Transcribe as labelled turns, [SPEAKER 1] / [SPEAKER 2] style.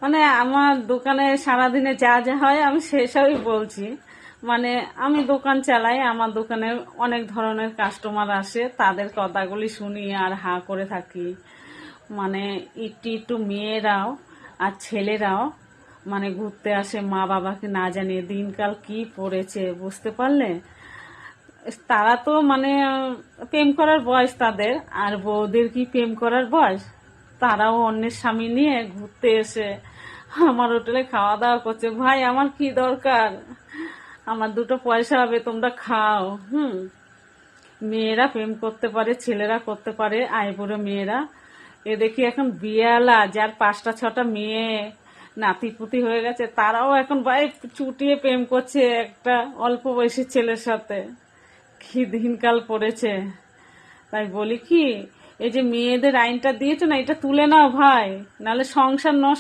[SPEAKER 1] মানে আমার দোকানে সারাদিনে যা যা হয় আমি সেসবই বলছি। মানে আমি দোকান চালাই, আমার দোকানে অনেক ধরনের কাস্টমার আসে, তাদের কথাগুলি শুনি আর হা করে থাকি। মানে একটু একটু মেয়েরাও আর ছেলেরাও মানে ঘুরতে আসে মা বাবাকে না জানিয়ে। দিনকাল কি পড়েছে বুঝতে পারলে? তারা তো মানে প্রেম করার বয়স তাদের, আর বউদের কি প্রেম করার বয়স? তারাও অন্যের স্বামী নিয়ে ঘুরতে এসে আমার হোটেলে খাওয়া দাওয়া করছে। ভাই আমার কি দরকার? আমার দুটো পয়সা হবে, তোমরা খাও। মেয়েরা প্রেম করতে পারে, ছেলেরা করতে পারে, আইবুড়ো মেয়েরা। এ দেখি এখন বিয়ালা যার 5টা 6টা মেয়ে নাতিপুতি হয়ে গেছে, তারাও এখন ভাই চুটিয়ে প্রেম করছে একটা অল্প বয়সী ছেলের সাথে। কি দিনকাল পড়েছে! তাই বলি কি, এই যে মেয়েদের আইনটা দিয়েছো না, এটা তুলে নাও ভাই, নাহলে সংসার নষ্ট।